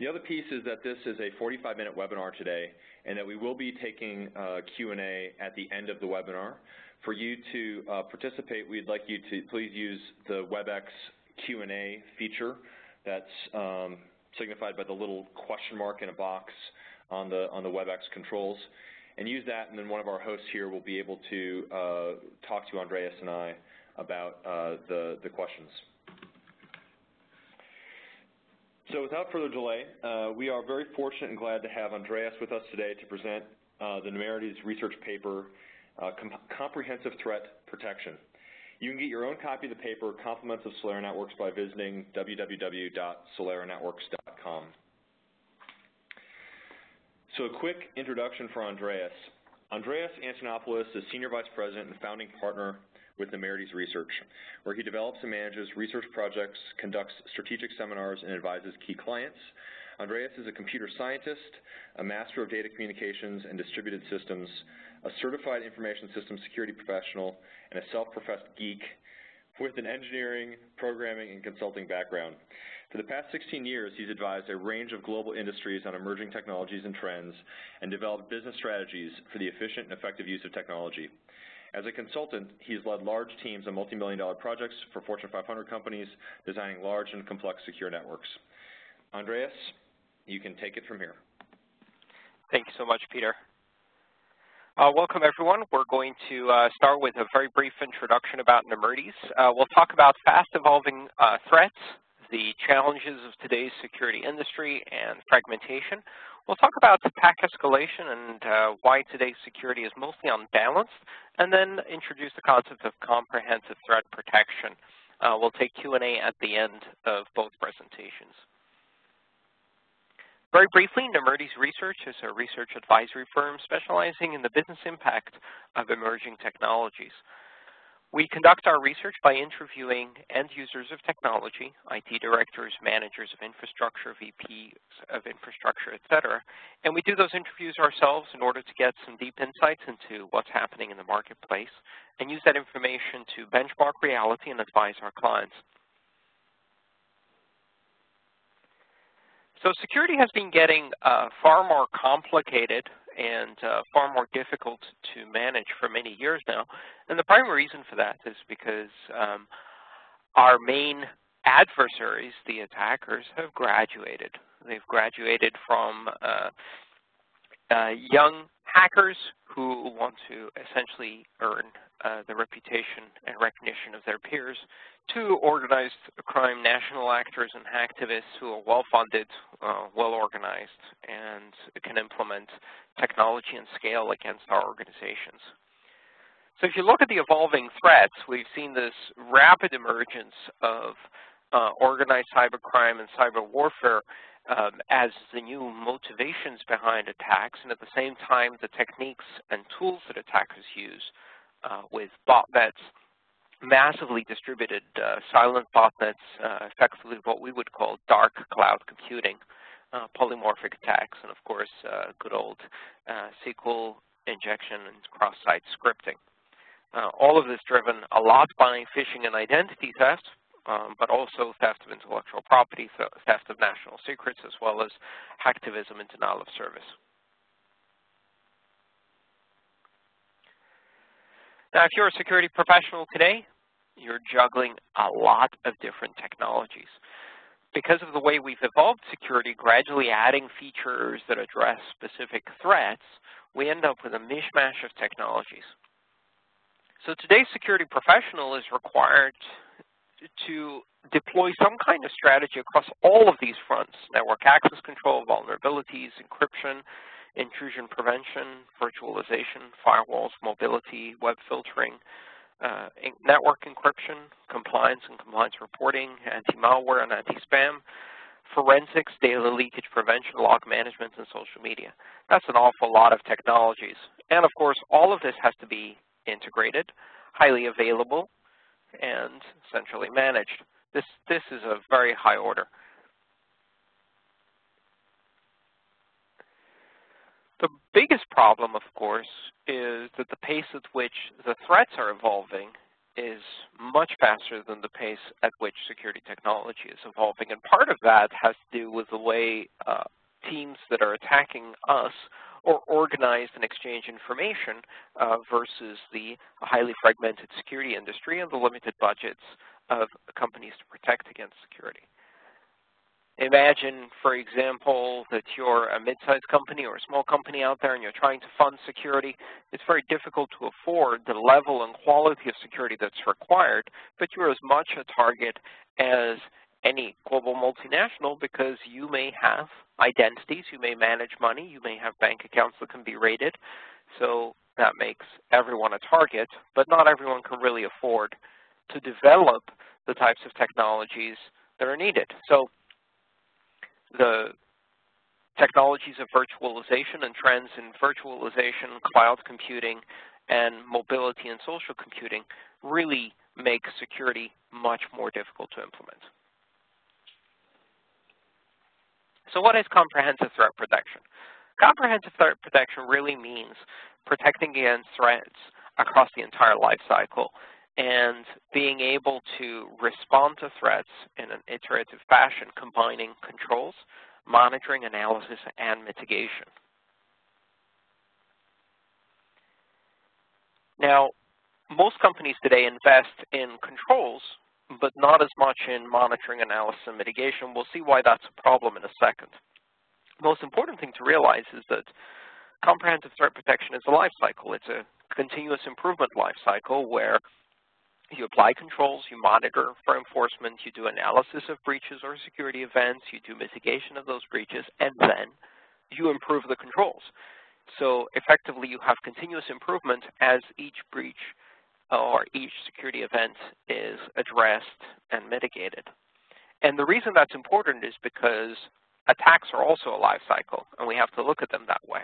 The other piece is that this is a 45-minute webinar today, and that we will be taking Q&A at the end of the webinar. For you to participate, we'd like you to please use the WebEx Q&A feature that's signified by the little question mark in a box on the WebEx controls, and use that, and then one of our hosts here will be able to talk to Andreas and I about the questions. So without further delay, we are very fortunate and glad to have Andreas with us today to present the Nemertes Research paper, Comprehensive Threat Protection. You can get your own copy of the paper, Compliments of Solera Networks, by visiting www.soleranetworks.com. So a quick introduction for Andreas. Andreas Antonopoulos is Senior Vice President and Founding Partner with Nemertes Research, where he develops and manages research projects, conducts strategic seminars, and advises key clients. Andreas is a computer scientist, a master of data communications and distributed systems, a certified information systems security professional, and a self-professed geek with an engineering, programming, and consulting background. For the past 16 years, he's advised a range of global industries on emerging technologies and trends and developed business strategies for the efficient and effective use of technology. As a consultant, he's led large teams on multi-million-dollar projects for Fortune 500 companies, designing large and complex secure networks. Andreas, you can take it from here. Thank you so much, Peter. Welcome, everyone. We're going to start with a very brief introduction about Nemertes. We'll talk about fast-evolving threats, the challenges of today's security industry, and fragmentation. We'll talk about attack escalation and why today's security is mostly unbalanced, and then introduce the concept of comprehensive threat protection. We'll take Q&A at the end of both presentations. Very briefly, Nemertes Research is a research advisory firm specializing in the business impact of emerging technologies. We conduct our research by interviewing end users of technology, IT directors, managers of infrastructure, VPs of infrastructure, et cetera, and we do those interviews ourselves in order to get some deep insights into what's happening in the marketplace and use that information to benchmark reality and advise our clients. So security has been getting far more complicated and far more difficult to manage for many years now. And the primary reason for that is because our main adversaries, the attackers, have graduated. They've graduated from young hackers who want to essentially earn the reputation and recognition of their peers, to organized crime national actors and hacktivists who are well-funded, well-organized, and can implement technology and scale against our organizations. So if you look at the evolving threats, we've seen this rapid emergence of organized cybercrime and cyber warfare as the new motivations behind attacks, and at the same time the techniques and tools that attackers use with botnets, massively distributed silent botnets, effectively what we would call dark cloud computing, polymorphic attacks, and of course good old SQL injection and cross-site scripting. All of this driven a lot by phishing and identity theft, but also theft of intellectual property, theft of national secrets, as well as hacktivism and denial of service. Now, if you're a security professional today, you're juggling a lot of different technologies. Because of the way we've evolved security, gradually adding features that address specific threats, we end up with a mishmash of technologies. So today's security professional is required to deploy some kind of strategy across all of these fronts: network access control, vulnerabilities, encryption, intrusion prevention, virtualization, firewalls, mobility, web filtering, network encryption, compliance and compliance reporting, anti-malware and anti-spam, forensics, data leakage prevention, log management, and social media. That's an awful lot of technologies. And of course, all of this has to be integrated, highly available, and centrally managed. This is a very high order. The biggest problem, of course, is that the pace at which the threats are evolving is much faster than the pace at which security technology is evolving. And part of that has to do with the way teams that are attacking us or organized and exchange information versus the highly fragmented security industry and the limited budgets of companies to protect against security. Imagine, for example, that you're a mid-sized company or a small company out there and you're trying to fund security. It's very difficult to afford the level and quality of security that's required, but you're as much a target as any global multinational because you may have identities, you may manage money, you may have bank accounts that can be raided. So that makes everyone a target, but not everyone can really afford to develop the types of technologies that are needed. So the technologies of virtualization and trends in virtualization, cloud computing, and mobility and social computing really make security much more difficult to implement. So what is comprehensive threat protection? Comprehensive threat protection really means protecting against threats across the entire life cycle and being able to respond to threats in an iterative fashion, combining controls, monitoring, analysis, and mitigation. Now, most companies today invest in controls, but not as much in monitoring, analysis, and mitigation. We'll see why that's a problem in a second. The most important thing to realize is that comprehensive threat protection is a life cycle. It's a continuous improvement life cycle where you apply controls, you monitor for enforcement, you do analysis of breaches or security events, you do mitigation of those breaches, and then you improve the controls. So effectively, you have continuous improvement as each breach or each security event is addressed and mitigated. And the reason that's important is because attacks are also a life cycle, and we have to look at them that way.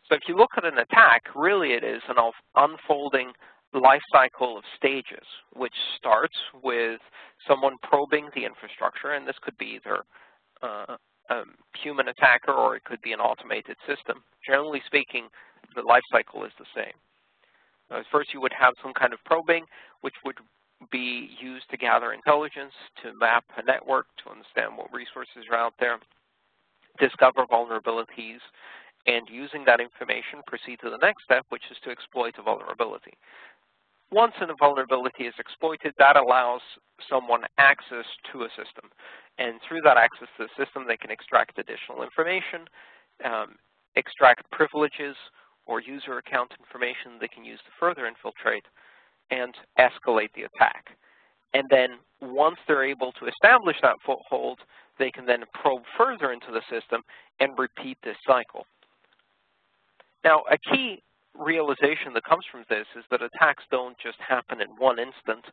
So if you look at an attack, really it is an unfolding life cycle of stages, which starts with someone probing the infrastructure, and this could be either a human attacker or it could be an automated system. Generally speaking, the life cycle is the same. First, you would have some kind of probing, which would be used to gather intelligence, to map a network, to understand what resources are out there, discover vulnerabilities, and using that information, proceed to the next step, which is to exploit a vulnerability. Once a vulnerability is exploited, that allows someone access to a system. And through that access to the system, they can extract additional information, extract privileges or user account information they can use to further infiltrate and escalate the attack. And then once they're able to establish that foothold, they can then probe further into the system and repeat this cycle. Now, a key realization that comes from this is that attacks don't just happen in one instant,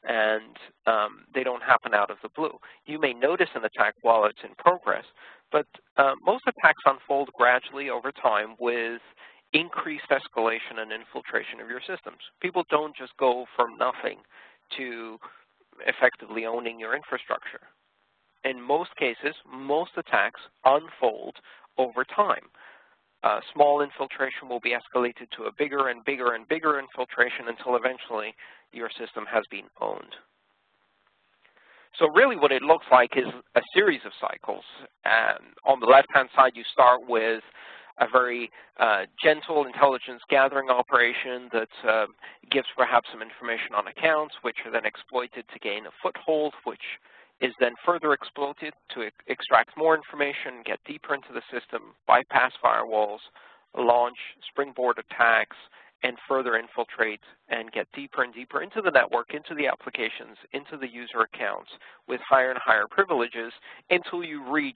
and they don't happen out of the blue. You may notice an attack while it's in progress, but most attacks unfold gradually over time with increased escalation and infiltration of your systems. People don't just go from nothing to effectively owning your infrastructure. In most cases, most attacks unfold over time. Small infiltration will be escalated to a bigger and bigger and bigger infiltration until eventually your system has been owned. So really what it looks like is a series of cycles. On the left-hand side, you start with a very gentle intelligence gathering operation that gives perhaps some information on accounts, which are then exploited to gain a foothold, which is then further exploited to extract more information, get deeper into the system, bypass firewalls, launch springboard attacks, and further infiltrate and get deeper and deeper into the network, into the applications, into the user accounts with higher and higher privileges until you reach,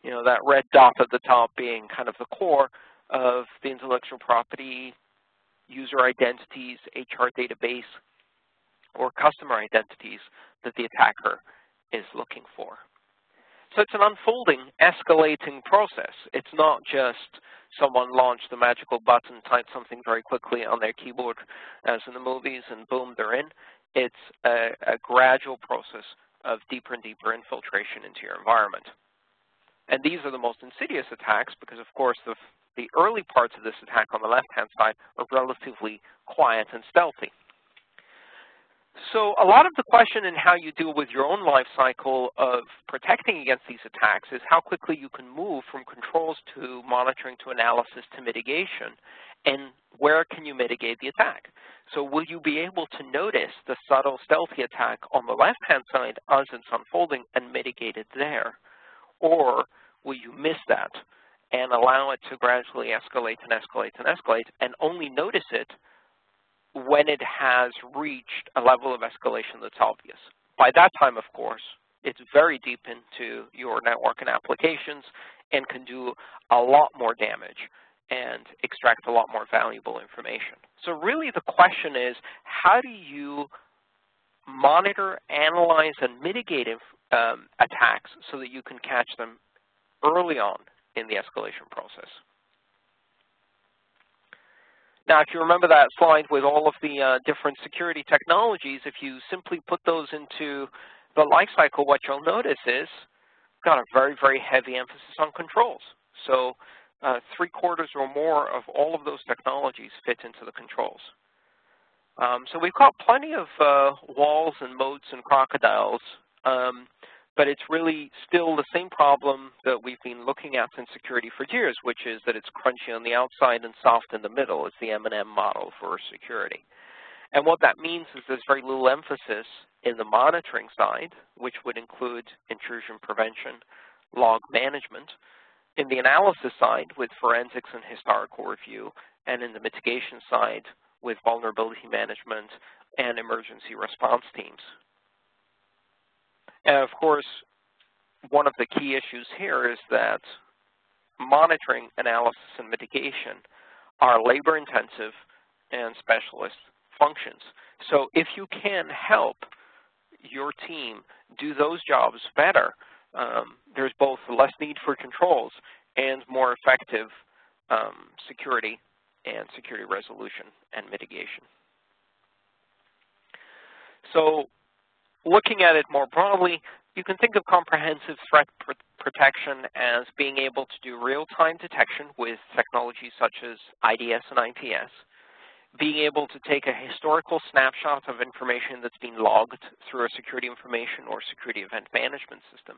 that red dot at the top being kind of the core of the intellectual property, user identities, HR database, or customer identities that the attacker is looking for. So it's an unfolding, escalating process. It's not just someone launched the magical button, typed something very quickly on their keyboard as in the movies, and boom, they're in. It's a gradual process of deeper and deeper infiltration into your environment. And these are the most insidious attacks because, of course, the early parts of this attack on the left-hand side are relatively quiet and stealthy. So a lot of the question in how you deal with your own life cycle of protecting against these attacks is how quickly you can move from controls to monitoring to analysis to mitigation, and where can you mitigate the attack. So will you be able to notice the subtle stealthy attack on the left-hand side as it's unfolding and mitigate it there? Or will you miss that and allow it to gradually escalate and escalate and escalate and only notice it when it has reached a level of escalation that's obvious? By that time, of course, it's very deep into your network and applications and can do a lot more damage and extract a lot more valuable information. So really the question is, how do you monitor, analyze, and mitigate attacks so that you can catch them early on in the escalation process? Now, if you remember that slide with all of the different security technologies, if you simply put those into the life cycle, what you'll notice is we've got a very, very heavy emphasis on controls. So 3/4 or more of all of those technologies fit into the controls. So we've got plenty of walls and moats and crocodiles, but it's really still the same problem that we've been looking at in security for years, which is that it's crunchy on the outside and soft in the middle. It's the M&M model for security. And what that means is there's very little emphasis in the monitoring side, which would include intrusion prevention, log management, in the analysis side with forensics and historical review, and in the mitigation side with vulnerability management and emergency response teams. And of course, one of the key issues here is that monitoring, analysis, and mitigation are labor-intensive and specialist functions. So if you can help your team do those jobs better, there's both less need for controls and more effective security and security resolution and mitigation. So looking at it more broadly, you can think of comprehensive threat protection as being able to do real-time detection with technologies such as IDS and IPS, being able to take a historical snapshot of information that's been logged through a security information or security event management system,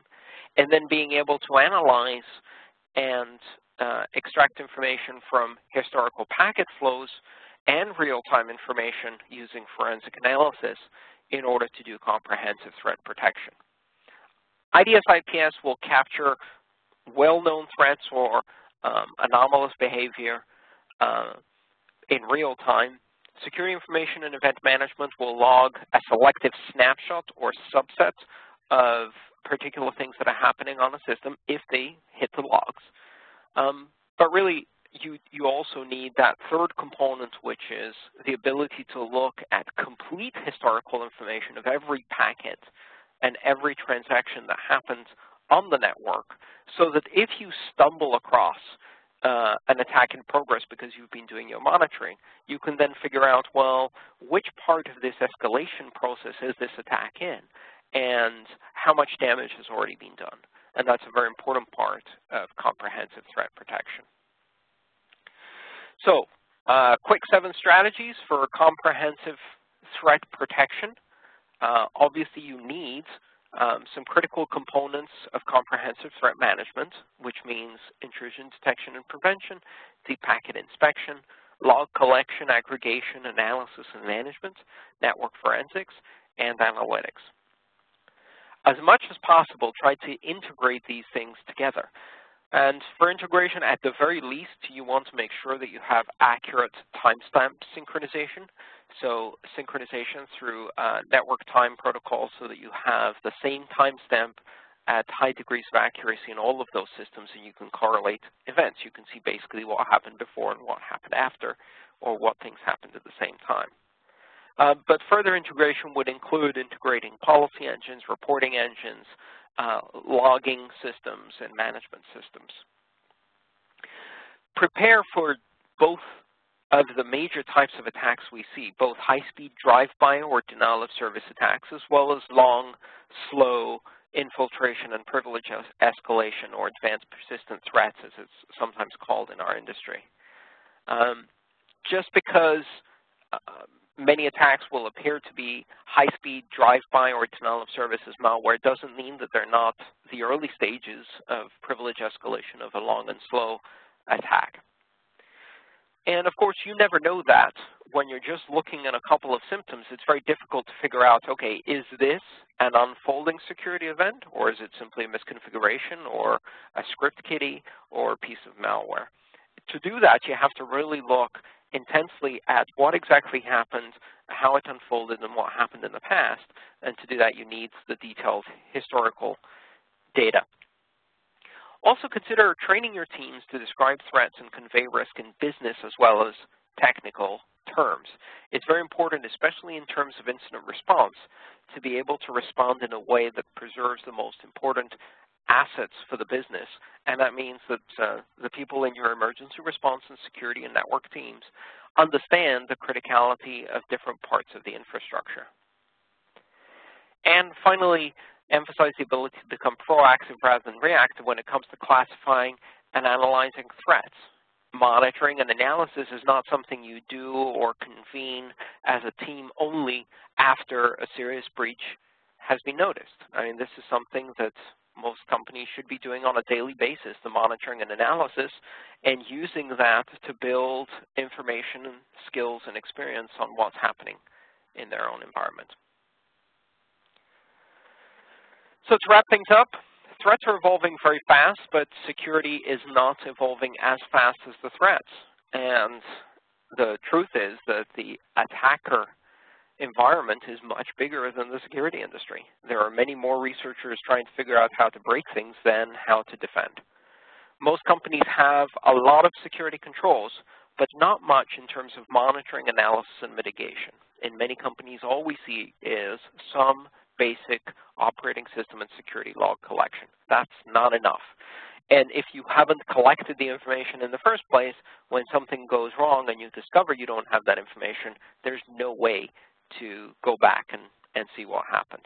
and then being able to analyze and extract information from historical packet flows and real-time information using forensic analysis in order to do comprehensive threat protection. IDS-IPS will capture well-known threats or anomalous behavior in real time. Security information and event management will log a selective snapshot or subset of particular things that are happening on the system if they hit the logs. But really, you also need that third component, which is the ability to look at complete historical information of every packet and every transaction that happens on the network, so that if you stumble across an attack in progress because you've been doing your monitoring, you can then figure out, well, which part of this escalation process is this attack in, and how much damage has already been done. And that's a very important part of comprehensive threat protection. So, quick 7 strategies for comprehensive threat protection. Obviously, you need some critical components of comprehensive threat management, which means intrusion detection and prevention, deep packet inspection, log collection, aggregation, analysis and management, network forensics, and analytics. As much as possible, try to integrate these things together. And for integration, at the very least, you want to make sure that you have accurate timestamp synchronization. So synchronization through network time protocols so that you have the same timestamp at high degrees of accuracy in all of those systems, and you can correlate events. You can see basically what happened before and what happened after, or what things happened at the same time. But further integration would include integrating policy engines, reporting engines, logging systems, and management systems. Prepare for both of the major types of attacks we see, both high-speed drive-by or denial-of-service attacks, as well as long, slow infiltration and privilege escalation, or advanced persistent threats, as it's sometimes called in our industry. Just because many attacks will appear to be high-speed drive-by or denial of services malware doesn't mean that they're not the early stages of privilege escalation of a long and slow attack. And of course, you never know that when you're just looking at a couple of symptoms. It's very difficult to figure out, okay, is this an unfolding security event, or is it simply a misconfiguration or a script kiddie or a piece of malware? To do that, you have to really look intensely at what exactly happened, how it unfolded, and what happened in the past. And to do that, you need the detailed historical data. Also consider training your teams to describe threats and convey risk in business as well as technical terms. It's very important, especially in terms of incident response, to be able to respond in a way that preserves the most important assets for the business. And that means that the people in your emergency response and security and network teams understand the criticality of different parts of the infrastructure. And finally, emphasize the ability to become proactive rather than reactive when it comes to classifying and analyzing threats. Monitoring and analysis is not something you do or convene as a team only after a serious breach has been noticed. I mean, this is something that most companies should be doing on a daily basis, the monitoring and analysis, and using that to build information, skills, and experience on what's happening in their own environment. So to wrap things up, threats are evolving very fast, but security is not evolving as fast as the threats. And the truth is that the attacker environment is much bigger than the security industry. There are many more researchers trying to figure out how to break things than how to defend. Most companies have a lot of security controls, but not much in terms of monitoring, analysis, and mitigation. In many companies, all we see is some basic operating system and security log collection. That's not enough. And if you haven't collected the information in the first place, when something goes wrong and you discover you don't have that information, there's no way to go back and see what happened.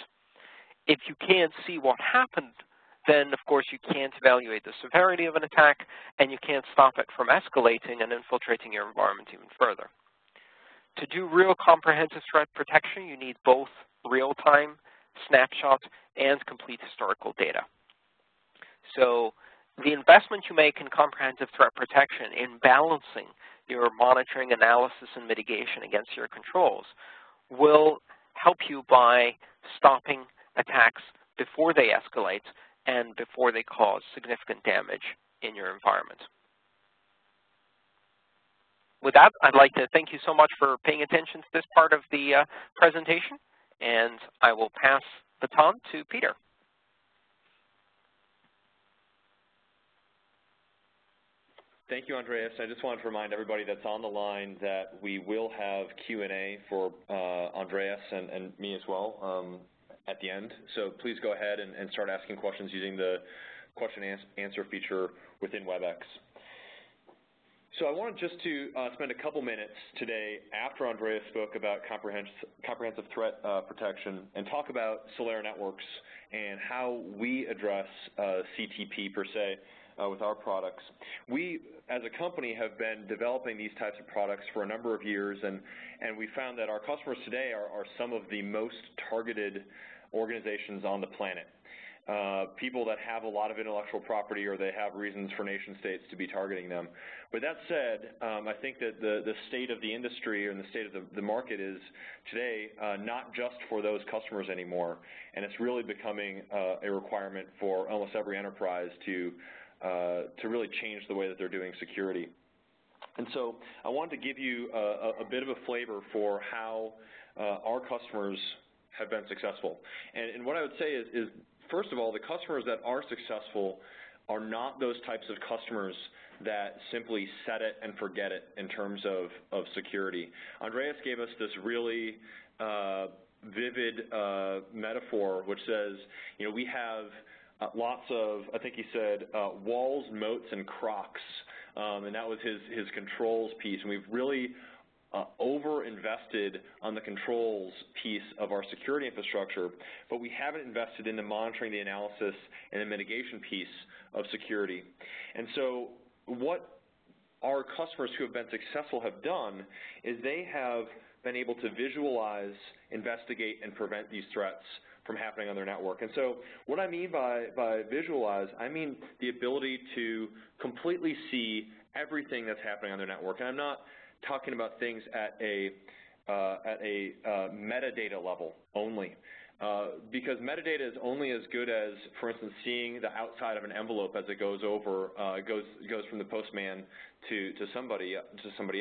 If you can't see what happened, then of course you can't evaluate the severity of an attack, and you can't stop it from escalating and infiltrating your environment even further. To do real comprehensive threat protection, you need both real-time snapshot and complete historical data. So the investment you make in comprehensive threat protection in balancing your monitoring, analysis, and mitigation against your controls will help you by stopping attacks before they escalate and before they cause significant damage in your environment. With that, I'd like to thank you so much for paying attention to this part of the presentation, and I will pass the baton to Peter. Thank you, Andreas. I just wanted to remind everybody that's on the line that we will have Q&A for Andreas and me as well at the end. So please go ahead and start asking questions using the question and answer feature within WebEx. So I wanted just to spend a couple minutes today after Andreas spoke about comprehensive threat protection and talk about Solera Networks and how we address CTP per se with our products. We, as a company, have been developing these types of products for a number of years, and we found that our customers today are some of the most targeted organizations on the planet. People that have a lot of intellectual property, or they have reasons for nation states to be targeting them. With that said, I think that the state of the industry and the state of the market is today not just for those customers anymore, and it's really becoming a requirement for almost every enterprise to really change the way that they're doing security. And so I wanted to give you a bit of a flavor for how our customers have been successful. And what I would say is first of all, the customers that are successful are not those types of customers that simply set it and forget it in terms of security. Andreas gave us this really vivid metaphor, which says, you know, we have lots of, I think he said, walls, moats, and crocs, and that was his controls piece. And we've really over-invested on the controls piece of our security infrastructure, but we haven't invested in the monitoring, the analysis, and the mitigation piece of security. And so what our customers who have been successful have done is they have been able to visualize, investigate, and prevent these threats from happening on their network. And so what I mean by visualize, I mean the ability to completely see everything that's happening on their network. And I'm not talking about things at a metadata level only, because metadata is only as good as, for instance, seeing the outside of an envelope as it goes over, goes from the postman to somebody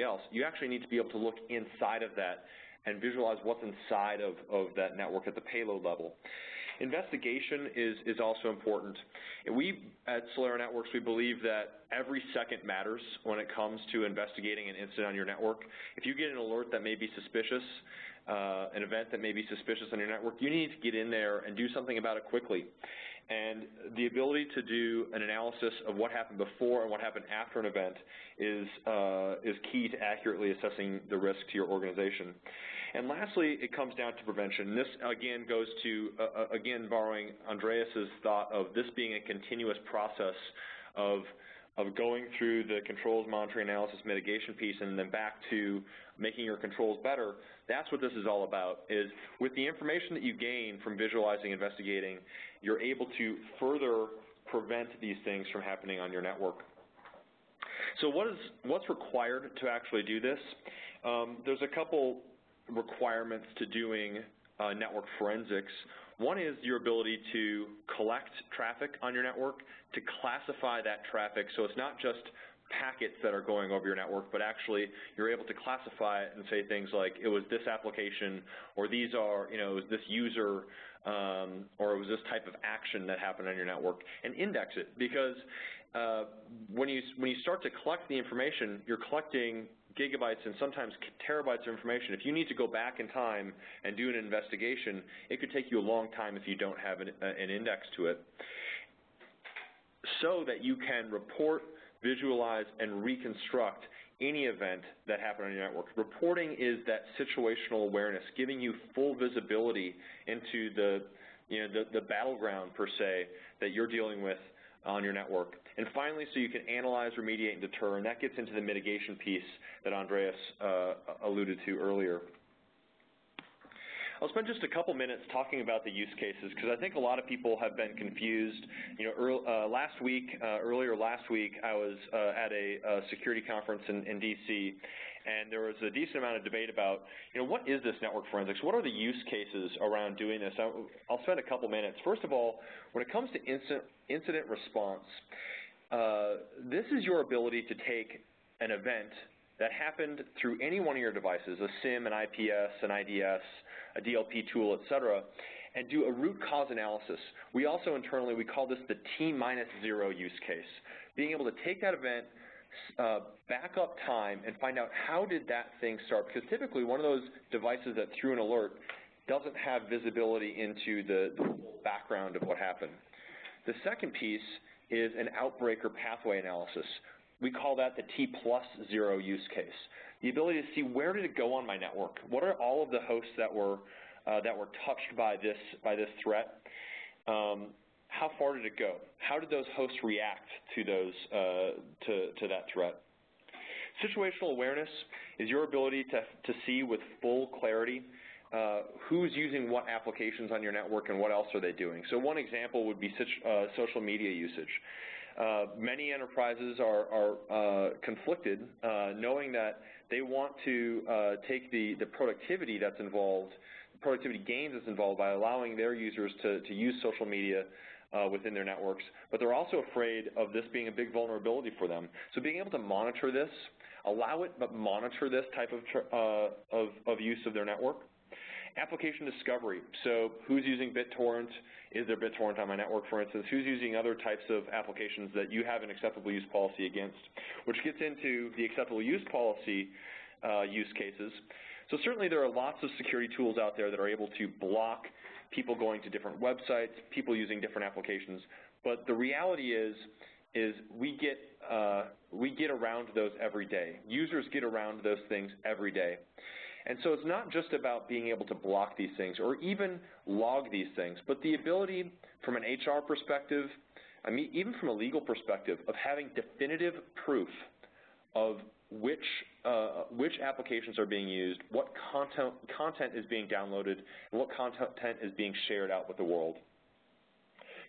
else. You actually need to be able to look inside of that and visualize what's inside of that network at the payload level. Investigation is also important. And we at Solera Networks, we believe that every second matters when it comes to investigating an incident on your network. If you get an alert that may be suspicious, an event that may be suspicious on your network, you need to get in there and do something about it quickly. And the ability to do an analysis of what happened before and what happened after an event is key to accurately assessing the risk to your organization. And lastly, it comes down to prevention. This, again, goes to, again, borrowing Andreas's thought of this being a continuous process of going through the controls, monitoring, analysis, mitigation piece, and then back to making your controls better. That's what this is all about, is with the information that you gain from visualizing, investigating, you're able to further prevent these things from happening on your network. So what's required to actually do this? There's a couple requirements to doing network forensics. One is your ability to collect traffic on your network, to classify that traffic, so it's not just packets that are going over your network, but actually you're able to classify it and say things like it was this application, or these are, it was this user, or it was this type of action that happened on your network, and index it. Because when you start to collect the information, you're collecting gigabytes and sometimes terabytes of information. If you need to go back in time and do an investigation, it could take you a long time if you don't have an index to it, so that you can report, visualize, and reconstruct any event that happened on your network. Reporting is that situational awareness, giving you full visibility into the battleground, per se, that you're dealing with on your network. And finally, so you can analyze, remediate, and deter, and that gets into the mitigation piece that Andreas alluded to earlier. I'll spend just a couple minutes talking about the use cases, because I think a lot of people have been confused. Earlier last week, I was at a security conference in D.C., and there was a decent amount of debate about, what is this network forensics? What are the use cases around doing this? I'll spend a couple minutes. First of all, when it comes to incident response, this is your ability to take an event that happened through any one of your devices, a SIM, an IPS, an IDS, a DLP tool, et cetera, and do a root cause analysis. We also internally, we call this the T-0 use case, being able to take that event, back up time, and find out how did that thing start, because typically one of those devices that threw an alert doesn't have visibility into the whole background of what happened. The second piece is an outbreak or pathway analysis. We call that the T+0 use case. The ability to see where did it go on my network? What are all of the hosts that were touched by this threat? How far did it go? How did those hosts react to to that threat? Situational awareness is your ability to see with full clarity who's using what applications on your network and what else are they doing. So one example would be social media usage. Many enterprises are conflicted, knowing that they want to take the productivity that's involved, the productivity gains that's involved by allowing their users to use social media within their networks, but they're also afraid of this being a big vulnerability for them. So being able to monitor this, allow it, but monitor this type of use of their network. Application discovery, so who's using BitTorrent? Is there BitTorrent on my network, for instance? Who's using other types of applications that you have an acceptable use policy against? Which gets into the acceptable use policy use cases. So certainly there are lots of security tools out there that are able to block people going to different websites, people using different applications. But the reality is we get around those every day. Users get around those things every day. And so it's not just about being able to block these things or even log these things, but the ability from an HR perspective, I mean, even from a legal perspective, of having definitive proof of which applications are being used, what content is being downloaded, and what content is being shared out with the world.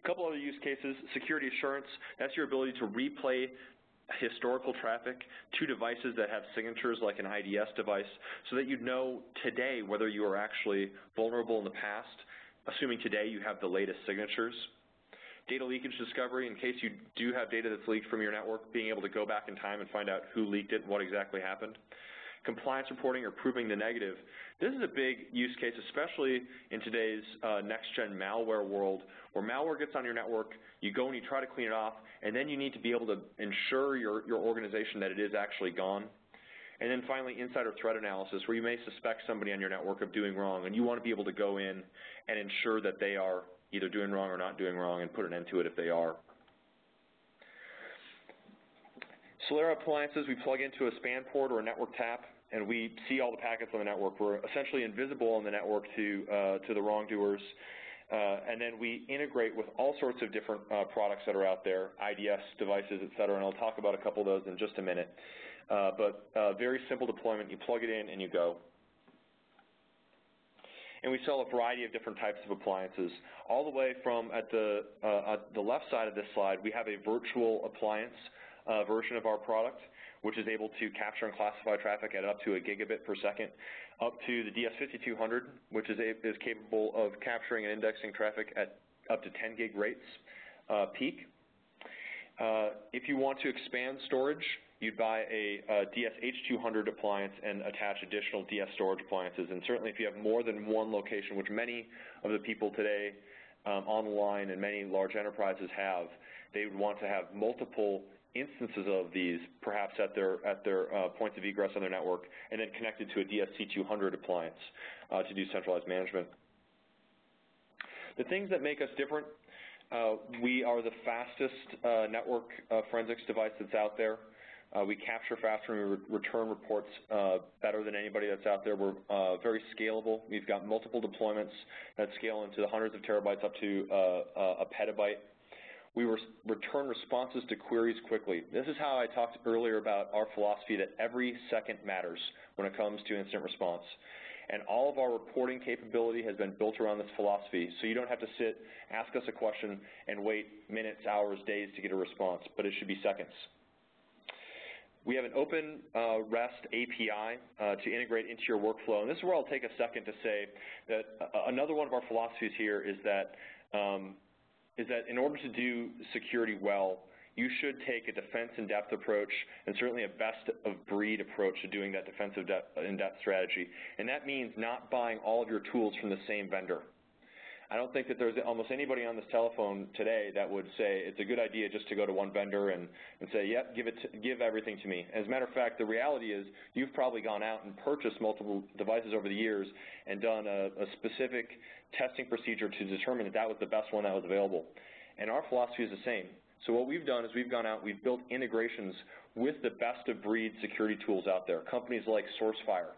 A couple other use cases: security assurance. That's your ability to replay historical traffic to devices that have signatures like an IDS device, so that you know today whether you are actually vulnerable in the past, assuming today you have the latest signatures. Data leakage discovery, in case you do have data that's leaked from your network, being able to go back in time and find out who leaked it and what exactly happened. Compliance reporting, or proving the negative. This is a big use case, especially in today's next-gen malware world, where malware gets on your network, you go and you try to clean it off, and then you need to be able to ensure your organization that it is actually gone. And then finally, insider threat analysis, where you may suspect somebody on your network of doing wrong, and you want to be able to go in and ensure that they are either doing wrong or not doing wrong, and put an end to it if they are. Solera appliances, we plug into a span port or a network tap, and we see all the packets on the network. We're essentially invisible on the network to the wrongdoers. And then we integrate with all sorts of different products that are out there, IDS devices, et cetera, and I'll talk about a couple of those in just a minute. But very simple deployment. You plug it in and you go. And we sell a variety of different types of appliances. All the way from at the left side of this slide, we have a virtual appliance version of our product, which is able to capture and classify traffic at up to a gigabit per second, up to the DS5200, which is capable of capturing and indexing traffic at up to 10 gig rates peak. If you want to expand storage, you'd buy a DS-H200 appliance and attach additional DS storage appliances. And certainly if you have more than one location, which many of the people today online and many large enterprises have, they would want to have multiple instances of these, perhaps at their points of egress on their network, and then connected to a DS-C200 appliance to do centralized management. The things that make us different: we are the fastest network forensics device that's out there. We capture faster and we return reports better than anybody that's out there. We're very scalable. We've got multiple deployments that scale into the hundreds of terabytes up to a petabyte. We return responses to queries quickly. This is how I talked earlier about our philosophy that every second matters when it comes to incident response. And all of our reporting capability has been built around this philosophy, so you don't have to sit, ask us a question, and wait minutes, hours, days to get a response, but it should be seconds. We have an open REST API to integrate into your workflow, and this is where I'll take a second to say that another one of our philosophies here is that in order to do security well, you should take a defense in-depth approach and certainly a best-of-breed approach to doing that defense in-depth strategy. And that means not buying all of your tools from the same vendor. I don't think that there's almost anybody on this telephone today that would say it's a good idea just to go to one vendor and say, yep, give everything to me. As a matter of fact, the reality is you've probably gone out and purchased multiple devices over the years and done a specific testing procedure to determine that that was the best one that was available. And our philosophy is the same. So what we've done is we've gone out, we've built integrations with the best-of-breed security tools out there, companies like SourceFire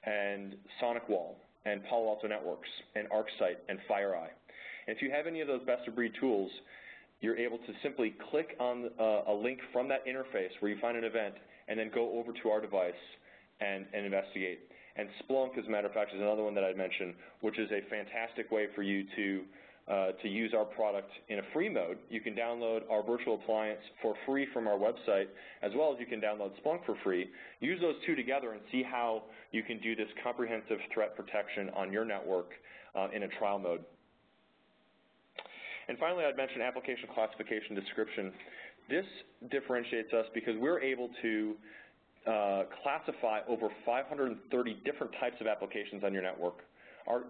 and SonicWall and Palo Alto Networks and ArcSight and FireEye. And if you have any of those best-of-breed tools, you're able to simply click on a link from that interface where you find an event and then go over to our device and investigate. And Splunk, as a matter of fact, is another one that I'd mentioned, which is a fantastic way for you to use our product in a free mode. You can download our virtual appliance for free from our website, as well as you can download Splunk for free. Use those two together and see how you can do this comprehensive threat protection on your network in a trial mode. And finally, I'd mention application classification description. This differentiates us because we're able to classify over 530 different types of applications on your network.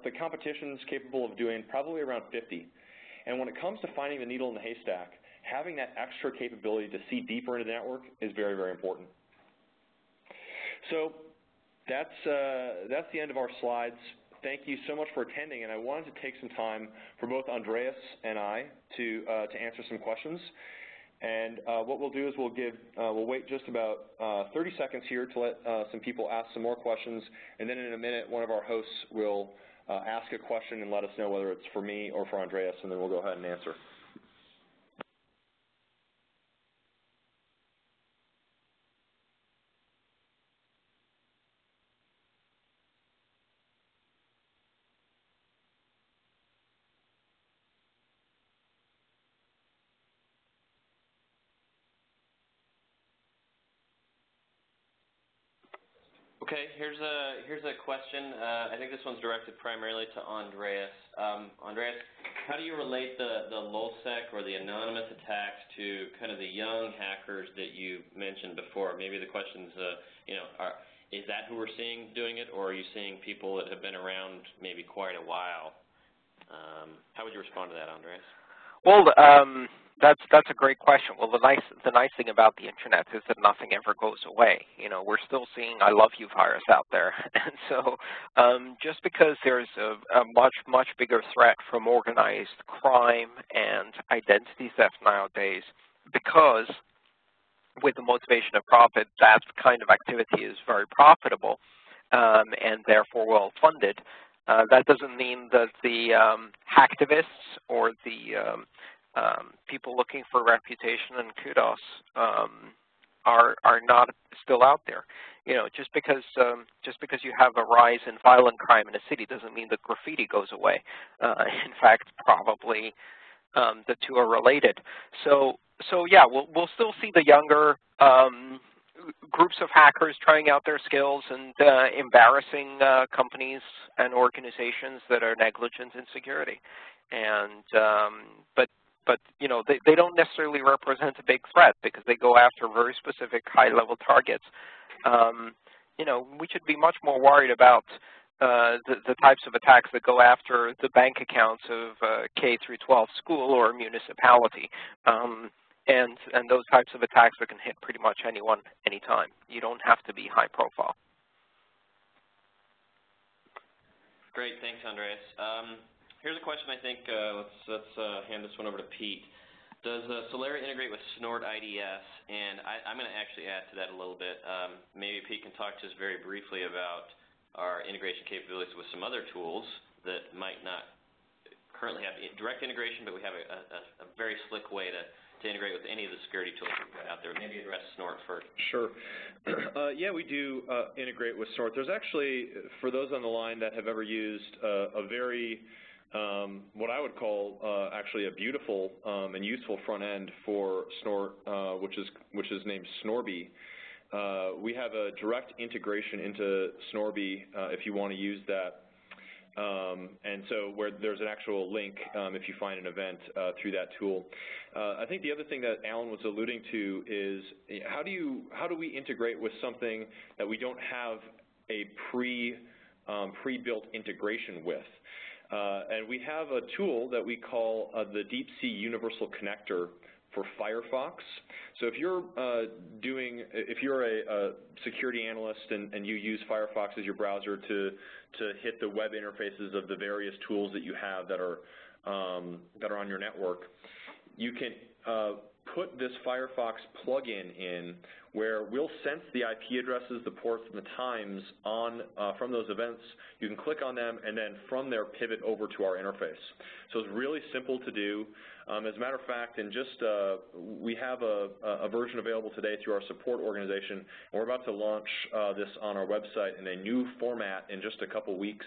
The competition is capable of doing probably around 50. And when it comes to finding the needle in the haystack, having that extra capability to see deeper into the network is very, very important. So that's the end of our slides. Thank you so much for attending, and I wanted to take some time for both Andreas and I to answer some questions. And what we'll do is we'll wait just about 30 seconds here to let some people ask some more questions, and then in a minute one of our hosts will ask a question and let us know whether it's for me or for Andreas, and then we'll go ahead and answer. Okay, here's a question. I think this one's directed primarily to Andreas. Andreas, how do you relate the LulzSec or the anonymous attacks to kind of the young hackers that you mentioned before? Maybe the question's, is that who we're seeing doing it, or are you seeing people that have been around maybe quite a while? How would you respond to that, Andreas? Well, that's a great question. Well, the nice thing about the internet is that nothing ever goes away. We're still seeing "I love you" virus out there, and so just because there's a much bigger threat from organized crime and identity theft nowadays, because with the motivation of profit, that kind of activity is very profitable and therefore well funded. That doesn't mean that the hacktivists or the people looking for reputation and kudos are not still out there. Just because you have a rise in violent crime in a city doesn't mean that graffiti goes away. In fact, probably the two are related. So yeah, we'll still see the younger groups of hackers trying out their skills and embarrassing companies and organizations that are negligent in security. And but they don't necessarily represent a big threat because they go after very specific high-level targets. We should be much more worried about the types of attacks that go after the bank accounts of K through 12 school or municipality. And those types of attacks that can hit pretty much anyone, anytime. You don't have to be high profile. Great, thanks, Andreas. Here's a question I think, let's hand this one over to Pete. Does Solera integrate with Snort IDS? And I'm going to actually add to that a little bit. Maybe Pete can talk to us very briefly about our integration capabilities with some other tools that might not currently have direct integration, but we have a very slick way to integrate with any of the security tools we've got out there. Maybe address Snort first. Sure. Yeah, we do integrate with Snort. There's actually, for those on the line that have ever used a very, what I would call actually a beautiful and useful front end for Snort, which is named Snorby. We have a direct integration into Snorby if you want to use that. And so where there's an actual link if you find an event through that tool. I think the other thing that Alan was alluding to is how do we integrate with something that we don't have a pre-built integration with? And we have a tool that we call the Deep Sea Universal Connector for Firefox. So if you're a security analyst and you use Firefox as your browser to hit the web interfaces of the various tools that you have that are on your network, you can put this Firefox plugin in where we'll sense the IP addresses, the ports, and the times from those events. You can click on them and then from there pivot over to our interface. So it's really simple to do. As a matter of fact, we have a version available today through our support organization, and we're about to launch this on our website in a new format in just a couple weeks.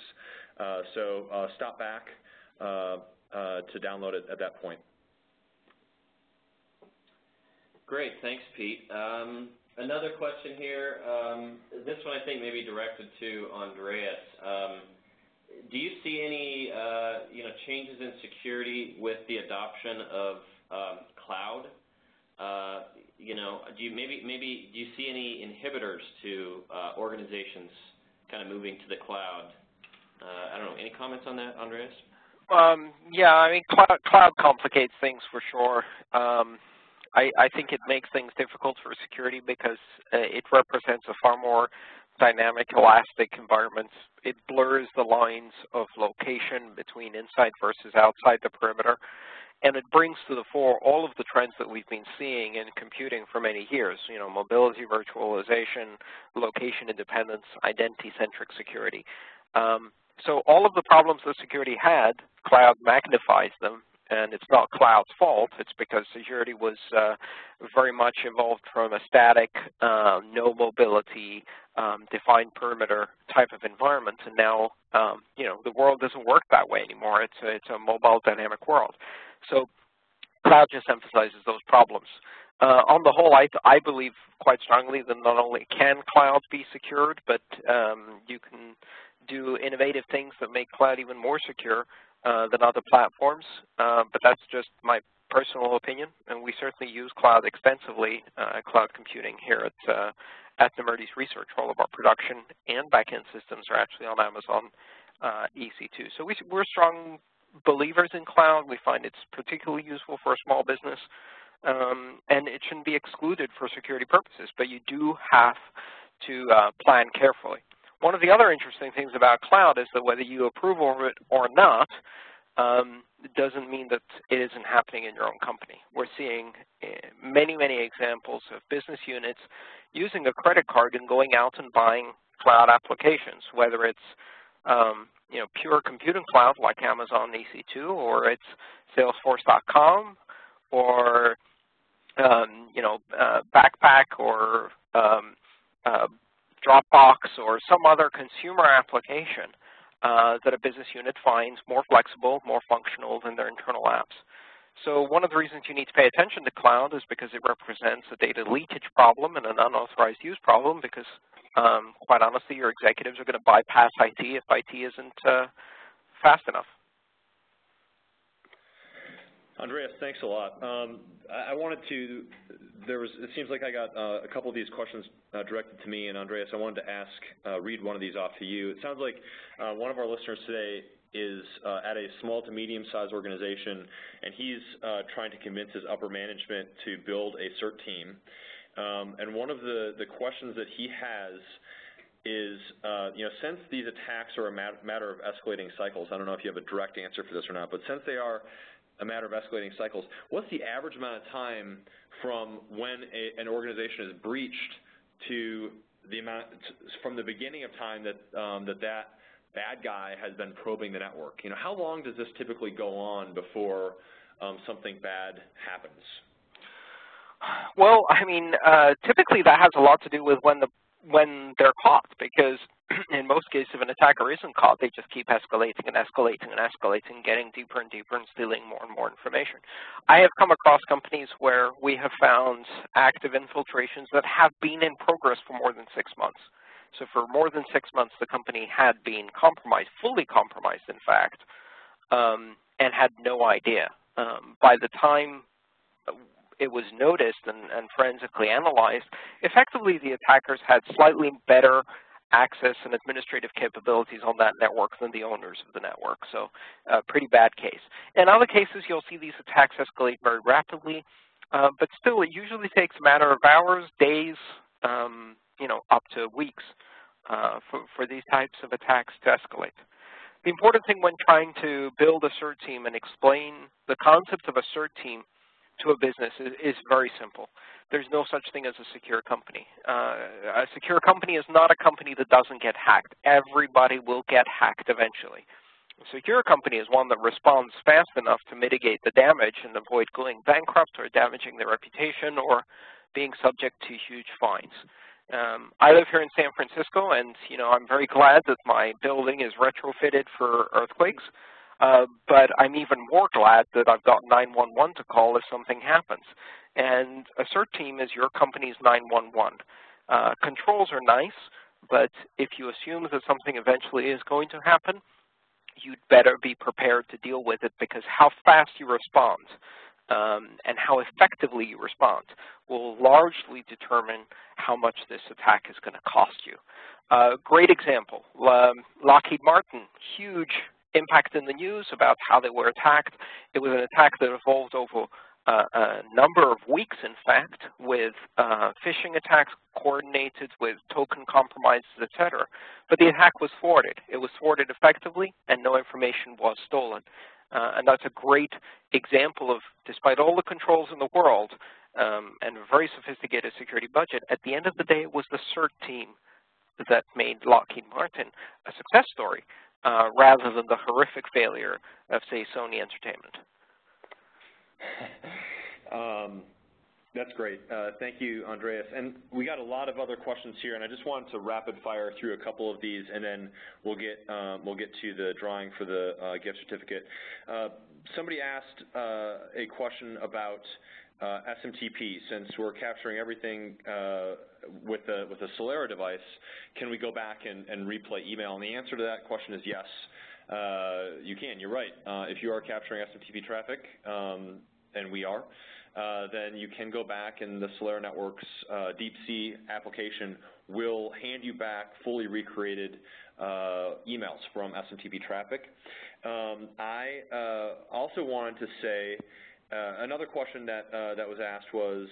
So stop back to download it at that point. Great, thanks, Pete. Another question here. This one I think may be directed to Andreas. Do you see any changes in security with the adoption of cloud? Do you see any inhibitors to organizations kind of moving to the cloud? I don't know. Any comments on that, Andreas? Yeah, I mean, cloud complicates things for sure. I think it makes things difficult for security because it represents a far more dynamic, elastic environment. It blurs the lines of location between inside versus outside the perimeter, and it brings to the fore all of the trends that we've been seeing in computing for many years, mobility, virtualization, location independence, identity-centric security. So all of the problems that security had, cloud magnifies them. And it's not cloud's fault. It's because security was very much evolved from a static, no mobility, defined perimeter type of environment. And now, the world doesn't work that way anymore. It's a mobile, dynamic world. So cloud just emphasizes those problems. On the whole, I believe quite strongly that not only can cloud be secured, but you can do innovative things that make cloud even more secure than other platforms. But that's just my personal opinion, and we certainly use cloud extensively, cloud computing here at Nemertes Research. All of our production and back-end systems are actually on Amazon EC2. So we're strong believers in cloud. We find it's particularly useful for a small business, and it shouldn't be excluded for security purposes, but you do have to plan carefully. One of the other interesting things about cloud is that whether you approve of it or not, doesn't mean that it isn't happening in your own company. We're seeing many, many examples of business units using a credit card and going out and buying cloud applications, whether it's pure computing cloud like Amazon EC2, or it's Salesforce.com, or Backpack, or Dropbox, or some other consumer application that a business unit finds more flexible, more functional than their internal apps. So one of the reasons you need to pay attention to cloud is because it represents a data leakage problem and an unauthorized use problem, because quite honestly, your executives are going to bypass IT if IT isn't fast enough. Andreas, thanks a lot. I wanted to, it seems like I got a couple of these questions directed to me, and Andreas, I wanted to read one of these off to you. It sounds like one of our listeners today is at a small to medium-sized organization, and he's trying to convince his upper management to build a CERT team. And one of the questions that he has is, since these attacks are a matter of escalating cycles, I don't know if you have a direct answer for this or not, but since they are a matter of escalating cycles, what's the average amount of time from when an organization is breached to from the beginning of time that that bad guy has been probing the network? How long does this typically go on before something bad happens? Well, I mean, typically that has a lot to do with when they're caught, because in most cases, if an attacker isn't caught, they just keep escalating and escalating and escalating, getting deeper and deeper and stealing more and more information. I have come across companies where we have found active infiltrations that have been in progress for more than 6 months. So for more than 6 months, the company had been compromised, fully compromised, in fact, and had no idea. By the time it was noticed and forensically analyzed, effectively the attackers had slightly better access and administrative capabilities on that network than the owners of the network. So a pretty bad case. In other cases, you'll see these attacks escalate very rapidly, but still it usually takes a matter of hours, days, up to weeks for these types of attacks to escalate. The important thing when trying to build a CERT team and explain the concept of a CERT team to a business is very simple. There's no such thing as a secure company. A secure company is not a company that doesn't get hacked. Everybody will get hacked eventually. A secure company is one that responds fast enough to mitigate the damage and avoid going bankrupt or damaging their reputation or being subject to huge fines. I live here in San Francisco, and I'm very glad that my building is retrofitted for earthquakes. But I'm even more glad that I've got 911 to call if something happens. And a CERT team is your company's 911. Controls are nice, but if you assume that something eventually is going to happen, you'd better be prepared to deal with it, because how fast you respond and how effectively you respond will largely determine how much this attack is going to cost you. Great example, Lockheed Martin, huge impact in the news about how they were attacked. It was an attack that evolved over a number of weeks, in fact, with phishing attacks coordinated with token compromises, etc. But the attack was thwarted. It was thwarted effectively, and no information was stolen. And that's a great example of, despite all the controls in the world and a very sophisticated security budget, at the end of the day, it was the CERT team that made Lockheed Martin a success story, rather than the horrific failure of, say, Sony Entertainment. That's great. Thank you, Andreas. And we got a lot of other questions here, and I just wanted to rapid fire through a couple of these, and then we'll get to the drawing for the gift certificate. Somebody asked a question about SMTP, since we're capturing everything with a Solera device, can we go back and replay email? And the answer to that question is yes, you can. You're right. If you are capturing SMTP traffic, and we are, then you can go back, and the Solera Networks Deep Sea application will hand you back fully recreated emails from SMTP traffic. I also wanted to say another question that was asked was,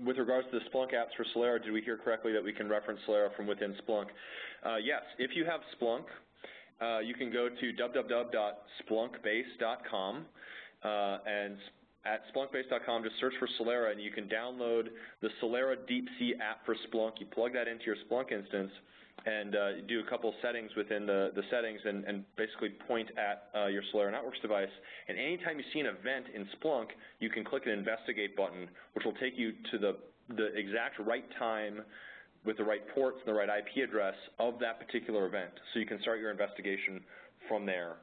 with regards to the Splunk apps for Solera, did we hear correctly that we can reference Solera from within Splunk? Yes. If you have Splunk, you can go to www.splunkbase.com, and at splunkbase.com, just search for Solera, and you can download the Solera Deep Sea app for Splunk. You plug that into your Splunk instance, and do a couple settings within the settings, and basically point at your Solera Networks device. And anytime you see an event in Splunk, you can click an investigate button, which will take you to the exact right time with the right ports and the right IP address of that particular event. So you can start your investigation from there.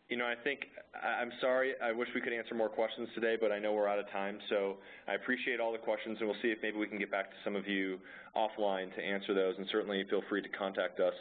You know, I'm sorry, I wish we could answer more questions today, but I know we're out of time, so I appreciate all the questions, and we'll see if maybe we can get back to some of you offline to answer those, and certainly feel free to contact us